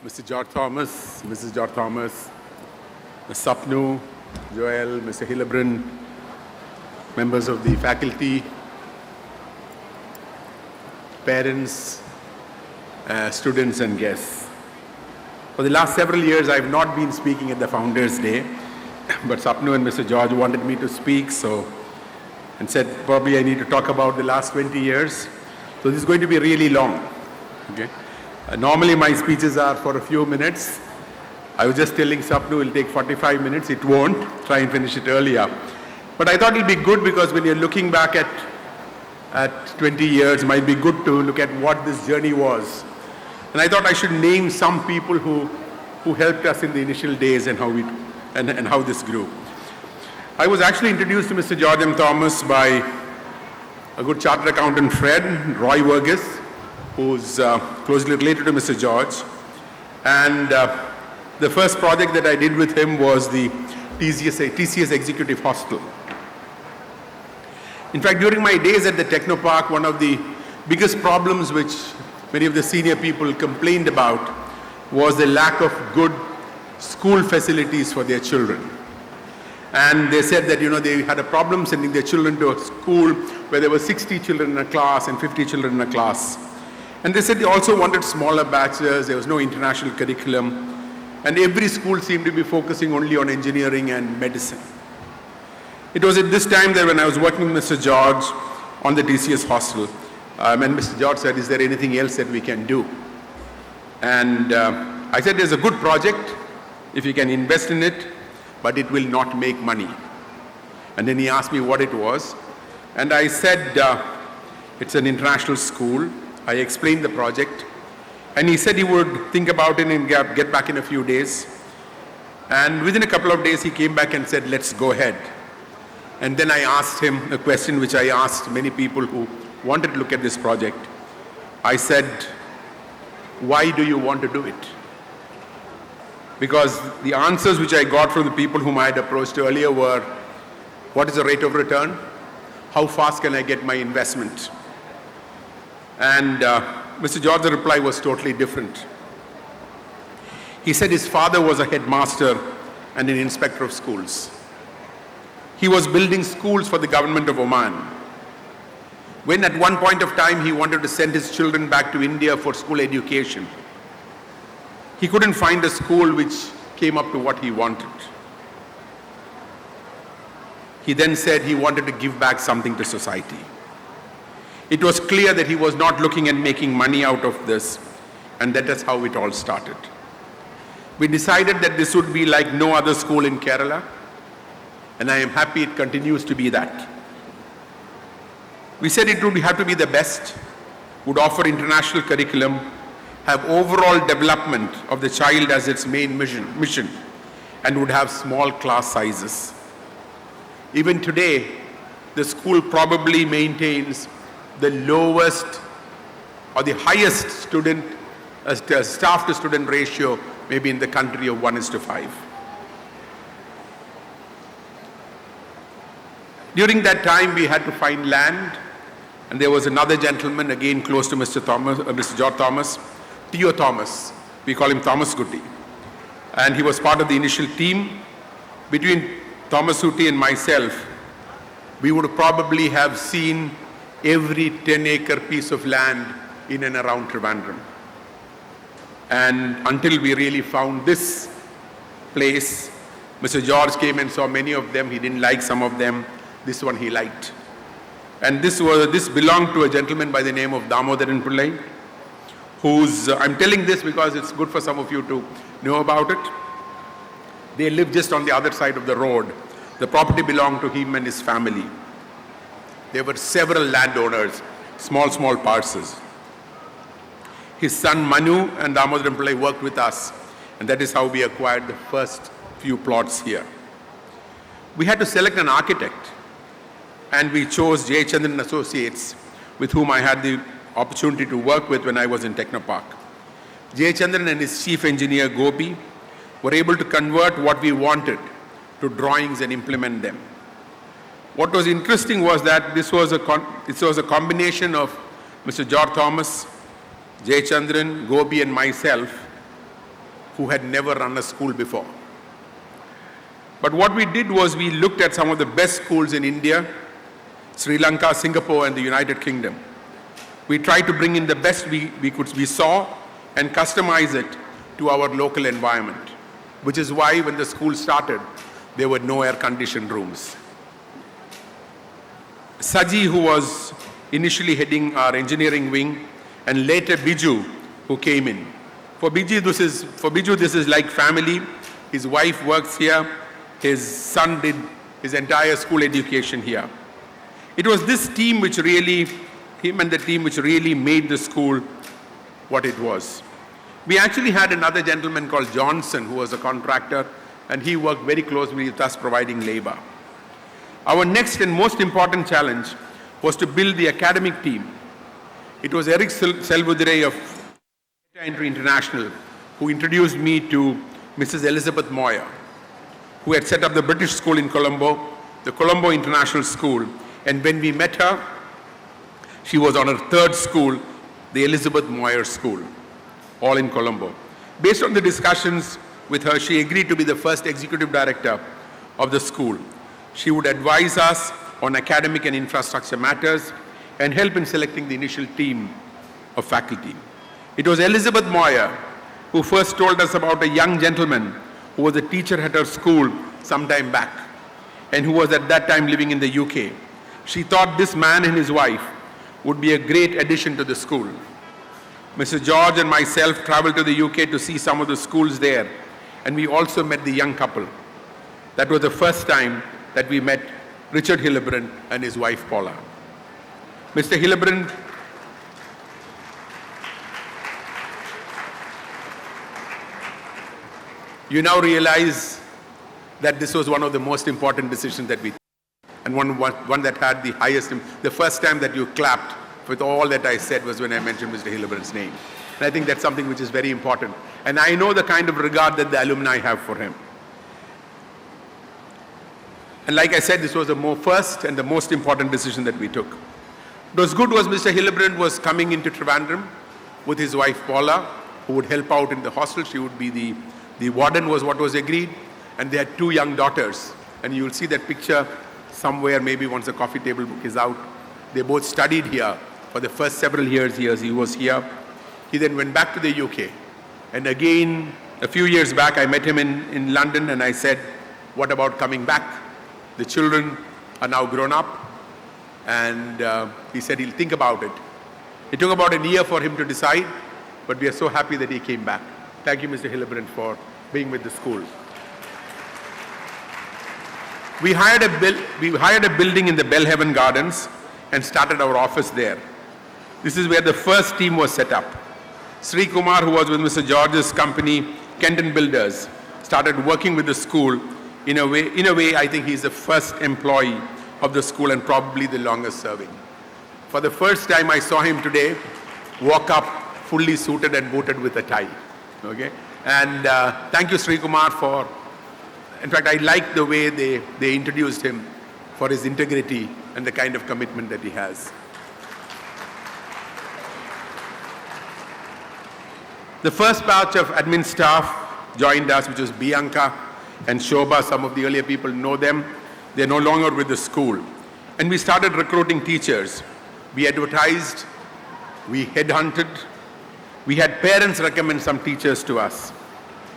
Mr. George Thomas, Mrs. George Thomas, Mr. Sapnu, Joel, Mr. Hillebrand, members of the faculty, parents, students and guests. For the last several years, I have not been speaking at the Founders' Day, but Sapnu and Mr. George wanted me to speak, and said probably I need to talk about the last 20 years. So this is going to be really long. Okay? Normally my speeches are for a few minutes. I was just telling Sapnu it will take 45 minutes. It won't. Try and finish it earlier. But I thought it would be good because when you're looking back at 20 years, it might be good to look at what this journey was. And I thought I should name some people who helped us in the initial days and how this grew. I was actually introduced to Mr. George M. Thomas by a good chartered accountant friend, Roy Verghese, who's closely related to Mr. George. And the first project that I did with him was the TCS Executive Hostel. In fact, during my days at the Technopark, one of the biggest problems which many of the senior people complained about was the lack of good school facilities for their children. And they said that, they had a problem sending their children to a school where there were 60 children in a class and 50 children in a class. And they said they also wanted smaller batches, there was no international curriculum, and every school seemed to be focusing only on engineering and medicine. It was at this time that when I was working with Mr. George on the TCS hostel, and Mr. George said, is there anything else that we can do? And I said, there's a good project, if you can invest in it, but it will not make money. And then he asked me what it was. And I said, it's an international school. I explained the project. And he said he would think about it and get back in a few days. And within a couple of days, he came back and said, let's go ahead. And then I asked him a question which I asked many people who wanted to look at this project. I said, why do you want to do it? Because the answers which I got from the people whom I had approached earlier were, what is the rate of return? How fast can I get my investment? And Mr. George's reply was totally different. He said his father was a headmaster and an inspector of schools. He was building schools for the government of Oman. When at one point of time he wanted to send his children back to India for school education, he couldn't find a school which came up to what he wanted. He then said he wanted to give back something to society. It was clear that he was not looking at making money out of this, and that is how it all started. We decided that this would be like no other school in Kerala, and I am happy it continues to be that. We said it would have to be the best, would offer international curriculum, have overall development of the child as its main mission, and would have small class sizes. Even today, the school probably maintains the lowest or the highest staff to student ratio maybe in the country of 1:5. During that time, we had to find land, and there was another gentleman, again close to Mr. George Thomas, Theo Thomas, we call him Thomas Gutti. And he was part of the initial team. Between Thomas Gutti and myself, we would probably have seen every 10-acre piece of land in and around Trivandrum. And until we really found this place, Mr. George came and saw many of them. He didn't like some of them. This one he liked. And this belonged to a gentleman by the name of Damodaran Pillai, I'm telling this because it's good for some of you to know about it. They live just on the other side of the road. The property belonged to him and his family. There were several landowners, small parcels. His son Manu and Damodaran Pillai worked with us, and that is how we acquired the first few plots here. We had to select an architect, and we chose J. Chandran Associates, with whom I had the opportunity to work with when I was in Technopark. J. Chandran and his chief engineer Gopi were able to convert what we wanted to drawings and implement them. What was interesting was that this was a combination of Mr. George Thomas, J. Chandran, Gopi and myself who had never run a school before. But what we did was we looked at some of the best schools in India, Sri Lanka, Singapore, and the United Kingdom. We tried to bring in the best we saw and customize it to our local environment, which is why when the school started, there were no air-conditioned rooms. Saji, who was initially heading our engineering wing, and later Biju, who came in. For Biju, this is like family. His wife works here. His son did his entire school education here. It was this team which really, him and the team which really made the school what it was. We actually had another gentleman called Johnson, who was a contractor, and he worked very closely with us providing labor. Our next and most important challenge was to build the academic team. It was Eric Selvudire of Entry International who introduced me to Mrs. Elizabeth Moyer, who had set up the British school in Colombo, the Colombo International School. And when we met her, she was on her third school, the Elizabeth Moyer School, all in Colombo. Based on the discussions with her, she agreed to be the first executive director of the school. She would advise us on academic and infrastructure matters and help in selecting the initial team of faculty. It was Elizabeth Moyer who first told us about a young gentleman who was a teacher at her school some time back and who was at that time living in the UK. She thought this man and his wife would be a great addition to the school. Mr. George and myself traveled to the UK to see some of the schools there, and we also met the young couple. That was the first time that we met Richard Hillebrand and his wife Paula. Mr. Hillebrand you now realize that this was one of the most important decisions that we took, and one that had the highest, the first time that you clapped with all that I said was when I mentioned Mr. Hillebrand's name. And I think that's something which is very important. And I know the kind of regard that the alumni have for him. And like I said, this was the first and the most important decision that we took. What was good was Mr. Hillebrand was coming into Trivandrum with his wife Paula, who would help out in the hostel. She would be the warden was what was agreed. And they had two young daughters. And you will see that picture somewhere, maybe once the coffee table book is out. They both studied here for the first several years he was here. He then went back to the UK. And again, a few years back, I met him in London and I said, what about coming back? The children are now grown up. And he said he'll think about it. It took about a year for him to decide, but we are so happy that he came back. Thank you, Mr. Hillebrand, for being with the school. We hired a building in the Bellhaven Gardens and started our office there. This is where the first team was set up. Sri Kumar, who was with Mr. George's company, Kenton Builders, started working with the school. In a way, I think he's the first employee of the school and probably the longest serving. For the first time I saw him today walk up fully suited and booted with a tie. Okay? And thank you, Sri Kumar, for, in fact, I like the way they introduced him for his integrity and the kind of commitment that he has. The first batch of admin staff joined us, which was Bianca and Shobha. Some of the earlier people know them. They're no longer with the school. And we started recruiting teachers. We advertised, we headhunted, we had parents recommend some teachers to us.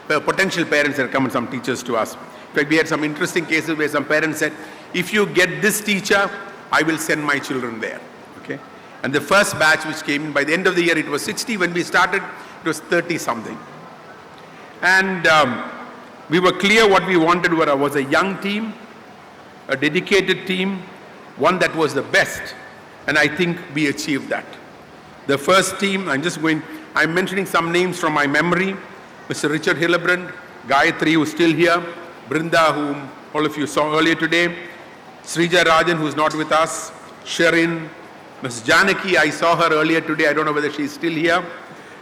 Potential parents recommend some teachers to us. In fact, we had some interesting cases where some parents said, if you get this teacher, I will send my children there. Okay? And the first batch which came in, by the end of the year, it was 60. When we started, it was 30 something. And we were clear what we wanted was a young team, a dedicated team, one that was the best. And I think we achieved that. The first team, I'm mentioning some names from my memory. Mr. Richard Hillebrand, Gayatri, who's still here, Brinda, whom all of you saw earlier today, Srija Rajan, who's not with us, Sharin, Ms. Janaki, I saw her earlier today, I don't know whether she's still here,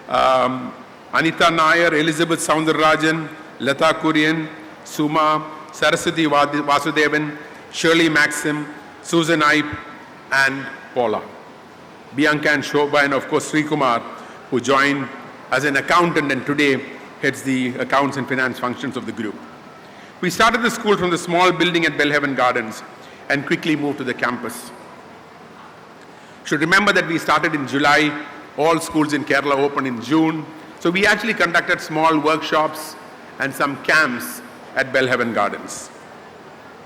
Anita Nair, Elizabeth Soundararajan, Lata Kurian, Suma, Saraswati Vasudevan, Shirley Maxim, Susan Ipe, and Paula. Bianca and Shobha, and of course Sri Kumar, who joined as an accountant and today heads the accounts and finance functions of the group. We started the school from the small building at Bellhaven Gardens and quickly moved to the campus. Should remember that we started in July. All schools in Kerala opened in June. So we actually conducted small workshops and some camps at Bellhaven Gardens.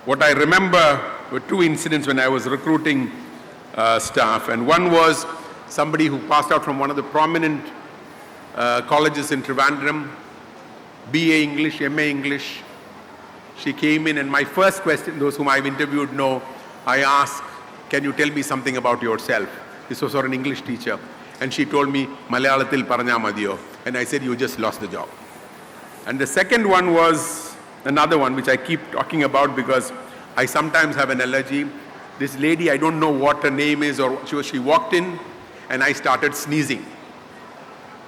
What I remember were two incidents when I was recruiting staff, and one was somebody who passed out from one of the prominent colleges in Trivandrum, BA English, MA English. She came in, and my first question, those whom I've interviewed know, I asked, can you tell me something about yourself? This was for an English teacher. And she told me, Malayalathil paranja madiyo. And I said, you just lost the job. And the second one was another one, which I keep talking about because I sometimes have an allergy. This lady, I don't know what her name is, or she walked in, and I started sneezing.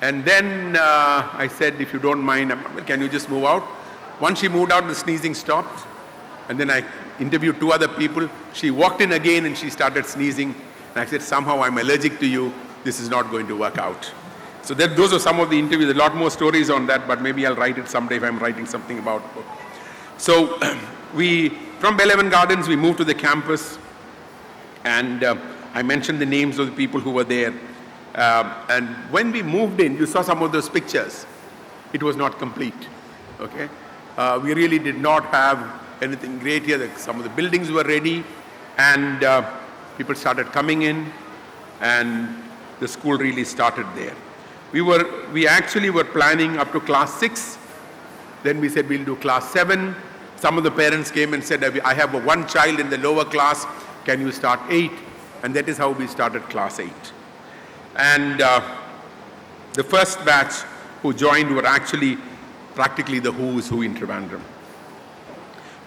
And then I said, if you don't mind, can you just move out? Once she moved out, the sneezing stopped. And then I interviewed two other people. She walked in again and she started sneezing. And I said, somehow I'm allergic to you. This is not going to work out. So those are some of the interviews. A lot more stories on that, but maybe I'll write it someday if I'm writing something about it. So from Bellhaven Gardens, we moved to the campus. And I mentioned the names of the people who were there. And when we moved in, you saw some of those pictures. It was not complete. Okay, we really did not have anything great here. Some of the buildings were ready, and people started coming in, and the school really started there. We actually were planning up to class 6. Then we said we'll do class 7. Some of the parents came and said, I have one child in the lower class. Can you start 8? And that is how we started class 8. And the first batch who joined were actually practically the who's who in Trivandrum.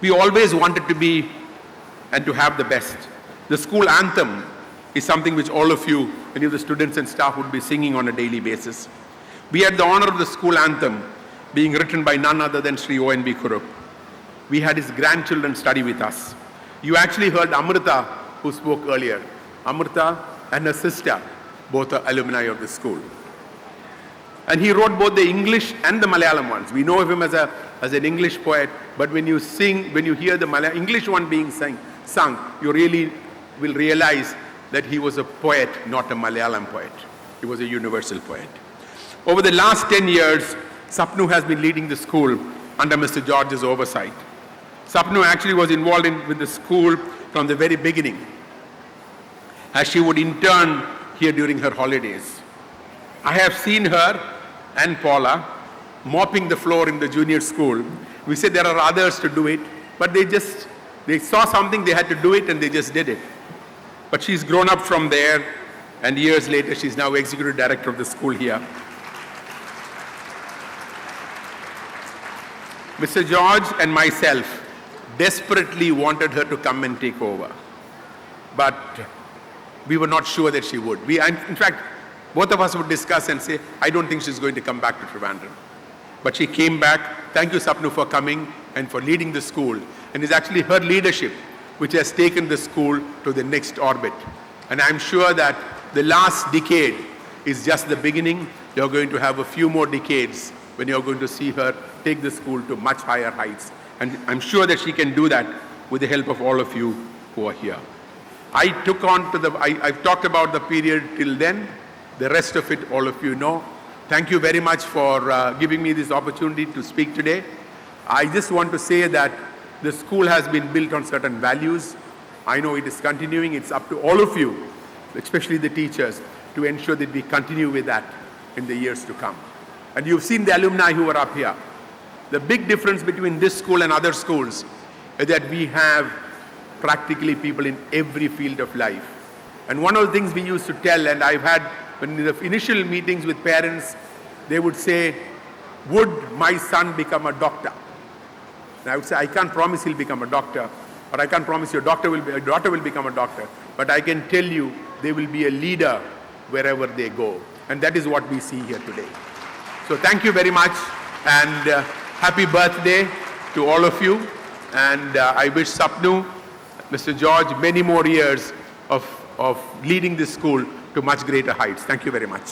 We always wanted to be and to have the best. The school anthem is something which all of you, any of the students and staff, would be singing on a daily basis. We had the honor of the school anthem being written by none other than Sri O.N.B. Kurup. We had his grandchildren study with us. You actually heard Amrita, who spoke earlier. Amrita and her sister, both are alumni of the school. And he wrote both the English and the Malayalam ones. We know of him as an English poet, but when you hear the English one being sung, you really will realize that he was a poet, not a Malayalam poet. He was a universal poet. Over the last 10 years, Sapnu has been leading the school under Mr. George's oversight. Sapnu actually was involved with the school from the very beginning, as she would intern here during her holidays. I have seen her and Paula mopping the floor in the junior school. We said there are others to do it, but they saw something, they had to do it, and they just did it. But she's grown up from there, and years later, she's now executive director of the school here. Mr. George and myself desperately wanted her to come and take over, but we were not sure that she would. In fact, both of us would discuss and say, I don't think she's going to come back to Trivandrum. But she came back. Thank you, Sapnu, for coming and for leading the school. And it's actually her leadership which has taken the school to the next orbit. And I'm sure that the last decade is just the beginning. You're going to have a few more decades when you're going to see her take the school to much higher heights. And I'm sure that she can do that with the help of all of you who are here. I've talked about the period till then. The rest of it, all of you know. Thank you very much for giving me this opportunity to speak today. I just want to say that the school has been built on certain values. I know it is continuing. It's up to all of you, especially the teachers, to ensure that we continue with that in the years to come. And you've seen the alumni who are up here. The big difference between this school and other schools is that we have practically people in every field of life. And one of the things we used to tell, and I've had in the initial meetings with parents, they would say, would my son become a doctor? And I would say, I can't promise he'll become a doctor, or I can't promise your daughter will become a doctor, but I can tell you they will be a leader wherever they go. And that is what we see here today. So thank you very much, and happy birthday to all of you. And I wish Sapnu, Mr. George, many more years of leading this school to much greater heights. Thank you very much.